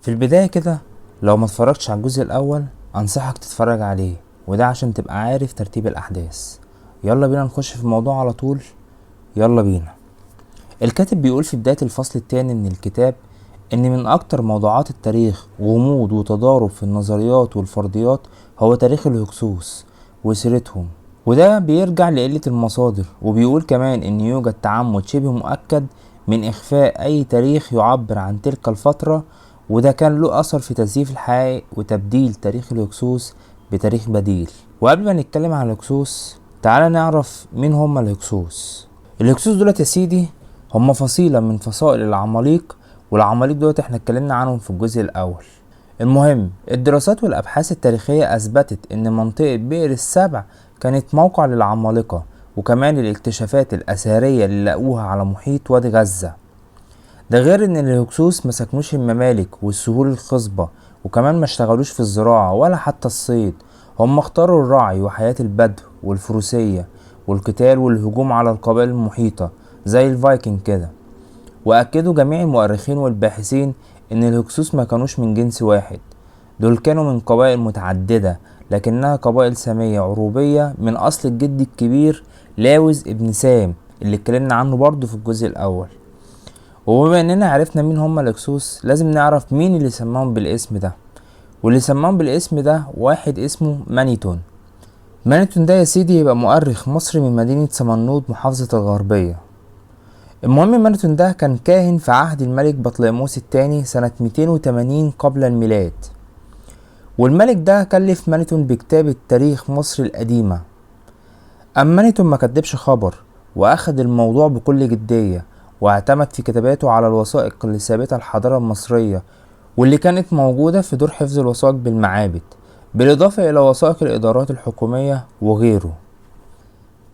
في البداية كده، لو ما اتفرجتش على الجزء الاول انصحك تتفرج عليه، وده عشان تبقى عارف ترتيب الاحداث. يلا بينا نخش في الموضوع على طول. يلا بينا. الكاتب بيقول في بداية الفصل الثاني من الكتاب ان من اكتر موضوعات التاريخ غموض وتضارب في النظريات والفرضيات هو تاريخ الهكسوس وسيرتهم، وده بيرجع لقلة المصادر. وبيقول كمان ان يوجد تعمد شبه مؤكد من اخفاء اي تاريخ يعبر عن تلك الفترة، وده كان له اثر في تزييف الحقائق وتبديل تاريخ الهكسوس بتاريخ بديل. وقبل ما نتكلم عن الهكسوس، تعالى نعرف مين هم الهكسوس. الهكسوس دولت يا سيدي هم فصيلة من فصائل العماليق، والعماليق دولت احنا اتكلمنا عنهم في الجزء الاول. المهم، الدراسات والابحاث التاريخية اثبتت ان منطقة بئر السبع كانت موقع للعمالقة، وكمان الاكتشافات الاثرية اللي لقوها على محيط وادي غزة. ده غير ان الهكسوس ما سكنوش الممالك والسهول الخصبة، وكمان ما اشتغلوش في الزراعة ولا حتى الصيد. هم اختاروا الرعي وحياة البدو والفروسية والقتال والهجوم على القبائل المحيطة زي الفايكنج كده. واكدوا جميع المؤرخين والباحثين ان الهكسوس ما كانوش من جنس واحد، دول كانوا من قبائل متعددة، لكنها قبائل سامية عروبية من اصل الجد الكبير لاوز ابن سام اللي اتكلمنا عنه برضو في الجزء الاول. وبما اننا عرفنا مين هم الهكسوس، لازم نعرف مين اللي سماهم بالاسم ده. واللي سماهم بالاسم ده واحد اسمه مانيتون. مانيتون ده يا سيدي يبقى مؤرخ مصري من مدينة سمنود محافظة الغربية. المهم، مانيتون ده كان كاهن في عهد الملك بطليموس الثاني سنة 280 قبل الميلاد. والملك ده كلف مانيتون بكتابة تاريخ مصر القديمة. أما مانيتون ما كدبش خبر، وأخد الموضوع بكل جدية، واعتمد في كتاباته على الوثائق اللي ثابتة الحضارة المصرية واللي كانت موجودة في دور حفظ الوثائق بالمعابد، بالإضافة إلى وثائق الإدارات الحكومية وغيره.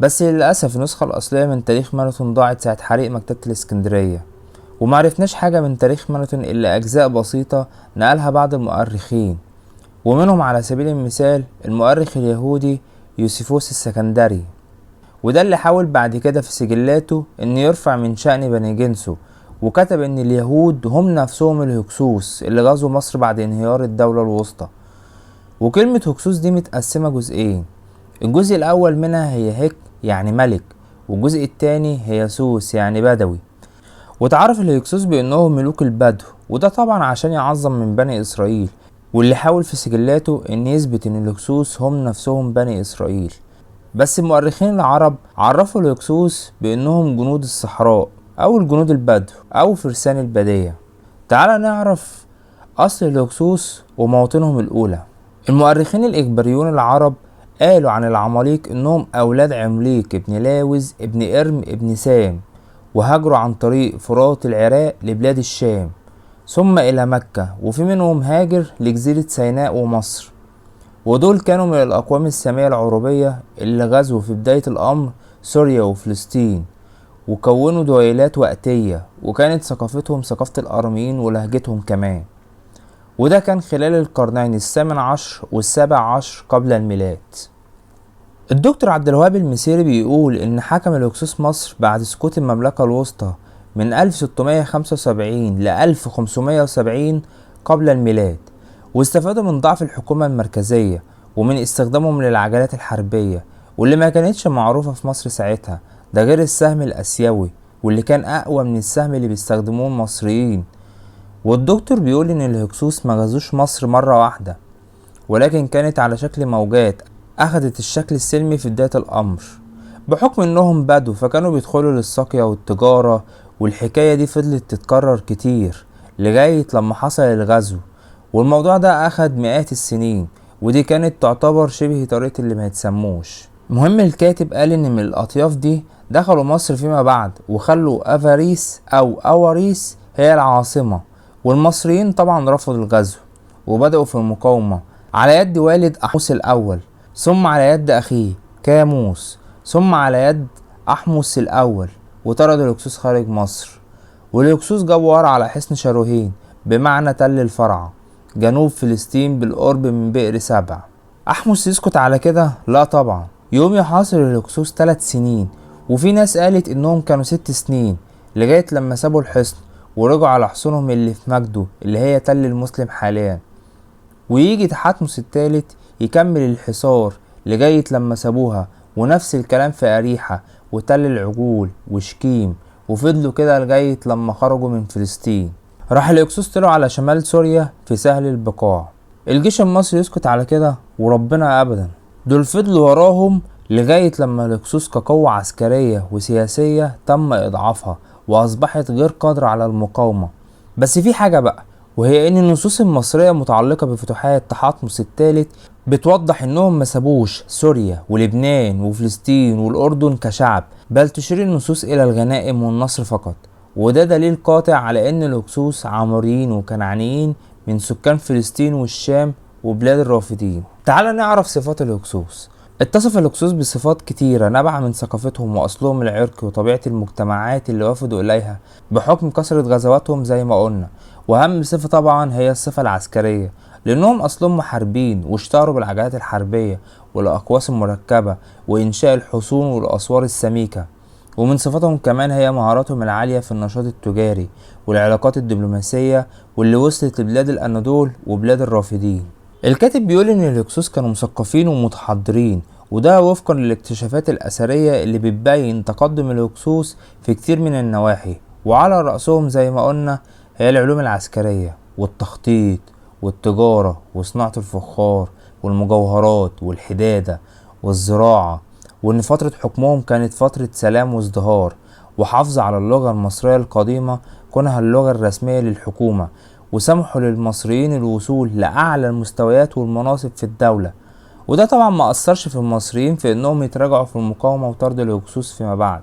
بس للأسف النسخة الأصلية من تاريخ مانيتون ضاعت ساعة حريق مكتبة الإسكندرية، ومعرفناش حاجة من تاريخ مانيتون إلا أجزاء بسيطة نقلها بعض المؤرخين، ومنهم على سبيل المثال المؤرخ اليهودي يوسيفوس السكندري. وده اللي حاول بعد كده في سجلاته إن يرفع من شأن بني جنسه، وكتب إن اليهود هم نفسهم الهكسوس اللي غزوا مصر بعد انهيار الدولة الوسطى. وكلمة هكسوس دي متقسمة جزئين، الجزء الأول منها هي هك يعني ملك، والجزء التاني هي سوس يعني بدوي. وتعرف الهكسوس بأنهم ملوك البدو، وده طبعا عشان يعظم من بني إسرائيل، واللي حاول في سجلاته إن يثبت إن الهكسوس هم نفسهم بني إسرائيل. بس المؤرخين العرب عرفوا الهكسوس بأنهم جنود الصحراء أو الجنود البدو أو فرسان البادية. تعال نعرف أصل الهكسوس ومواطنهم الأولى. المؤرخين الإخباريون العرب قالوا عن العماليق إنهم أولاد عمليق ابن لاوز ابن إرم ابن سام، وهاجروا عن طريق فرات العراق لبلاد الشام ثم إلى مكة، وفي منهم هاجر لجزيرة سيناء ومصر. ودول كانوا من الأقوام السامية العربية اللي غزوا في بداية الأمر سوريا وفلسطين، وكونوا دويلات وقتية، وكانت ثقافتهم ثقافة الأراميين ولهجتهم كمان. وده كان خلال القرنين الثامن عشر والسابع عشر قبل الميلاد. الدكتور عبد الوهاب المسيري بيقول إن حكم الهكسوس مصر بعد سقوط المملكة الوسطى من 1675 ل 1570 قبل الميلاد، واستفادوا من ضعف الحكومة المركزية ومن استخدامهم للعجلات الحربية واللي ما كانتش معروفة في مصر ساعتها، ده غير السهم الآسيوي واللي كان أقوى من السهم اللي بيستخدموه المصريين. والدكتور بيقول إن الهكسوس ما غزوش مصر مرة واحدة، ولكن كانت على شكل موجات أخدت الشكل السلمي في بداية الأمر. بحكم إنهم بدو فكانوا بيدخلوا للساقية والتجارة، والحكاية دي فضلت تتكرر كتير لغاية لما حصل الغزو، والموضوع ده أخد مئات السنين، ودي كانت تعتبر شبه طريقة اللي ما يتسموش. مهم الكاتب قال إن من الأطياف دي دخلوا مصر فيما بعد وخلوا أفاريس أو أواريس هي العاصمة، والمصريين طبعا رفضوا الغزو وبدأوا في المقاومة على يد والد أحمس الأول، ثم على يد أخيه كاموس، ثم على يد أحمس الأول، وطردوا الهكسوس خارج مصر. والهكسوس جابوا ورا على حصن شاروهين بمعنى تل الفرع جنوب فلسطين بالقرب من بئر سبع. أحمس يسكت على كده؟ لا طبعا، يوم يحاصر الهكسوس 3 سنين، وفي ناس قالت إنهم كانوا 6 سنين لغاية لما سابوا الحصن ورجعوا على حصونهم اللي في مجده اللي هي تل المسلم حاليا، ويجي تحتمس التالت يكمل الحصار لغاية لما سابوها، ونفس الكلام في أريحة وتل العجول وشكيم، وفضلوا كده لغاية لما خرجوا من فلسطين. راح الهكسوس طلعوا على شمال سوريا في سهل البقاع. الجيش المصري يسكت على كده؟ وربنا أبدا، دول فضلوا وراهم لغاية لما الهكسوس كقوة عسكرية وسياسية تم إضعافها وأصبحت غير قادرة على المقاومة. بس في حاجة بقى، وهي ان النصوص المصرية متعلقة بفتوحات تحتمس الثالث بتوضح انهم ما سابوش سوريا ولبنان وفلسطين والاردن كشعب، بل تشير النصوص الى الغنائم والنصر فقط. وده دليل قاطع على ان الهكسوس عموريين وكنعانيين من سكان فلسطين والشام وبلاد الرافدين. تعال نعرف صفات الهكسوس. اتصف الهكسوس بصفات كتيرة نابعة من ثقافتهم وأصلهم العرقي وطبيعة المجتمعات اللي وفدوا إليها بحكم كثرة غزواتهم زي ما قلنا. وأهم صفة طبعا هي الصفة العسكرية، لأنهم أصلهم محاربين واشتهروا بالعجلات الحربية والأقواس المركبة وإنشاء الحصون والأسوار السميكة. ومن صفاتهم كمان هي مهاراتهم العالية في النشاط التجاري والعلاقات الدبلوماسية واللي وصلت لبلاد الأناضول وبلاد الرافدين. الكاتب بيقول ان الهكسوس كانوا مثقفين ومتحضرين، وده وفقا للاكتشافات الأثرية اللي بتبين تقدم الهكسوس في كتير من النواحي، وعلى رأسهم زي ما قلنا هي العلوم العسكرية والتخطيط والتجارة وصناعة الفخار والمجوهرات والحدادة والزراعة، وان فترة حكمهم كانت فترة سلام وازدهار، وحافظ على اللغة المصرية القديمة كونها اللغة الرسمية للحكومة، وسمحوا للمصريين الوصول لأعلى المستويات والمناصب في الدولة. وده طبعا ما أثرش في المصريين في انهم يتراجعوا في المقاومة وطرد الهكسوس فيما بعد.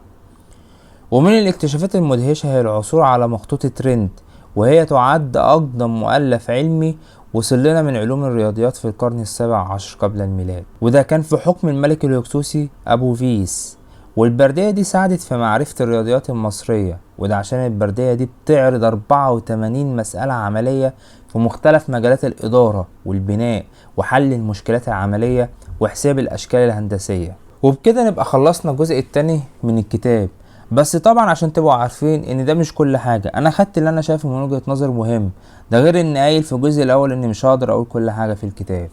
ومن الاكتشافات المدهشة هي العثور على مخطوطة رند، وهي تعد أقدم مؤلف علمي وصل لنا من علوم الرياضيات في القرن ال17 قبل الميلاد، وده كان في حكم الملك الهكسوسي أبو فيس. والبردية دي ساعدت في معرفة الرياضيات المصرية، وده عشان البردية دي بتعرض 84 مسألة عملية في مختلف مجالات الإدارة والبناء وحل المشكلات العملية وحساب الأشكال الهندسية. وبكده نبقى خلصنا الجزء التاني من الكتاب. بس طبعا عشان تبقوا عارفين ان ده مش كل حاجة، انا خدت اللي انا شايفه من وجهة نظر مهم، ده غير ان قايل في الجزء الاول اني مش هقدر اقول كل حاجة في الكتاب.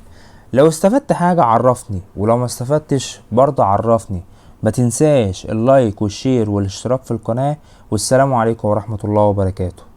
لو استفدت حاجة عرفني، ولو ما استفدتش برضه عرفني. ما تنساش اللايك والشير والاشتراك في القناة، والسلام عليكم ورحمة الله وبركاته.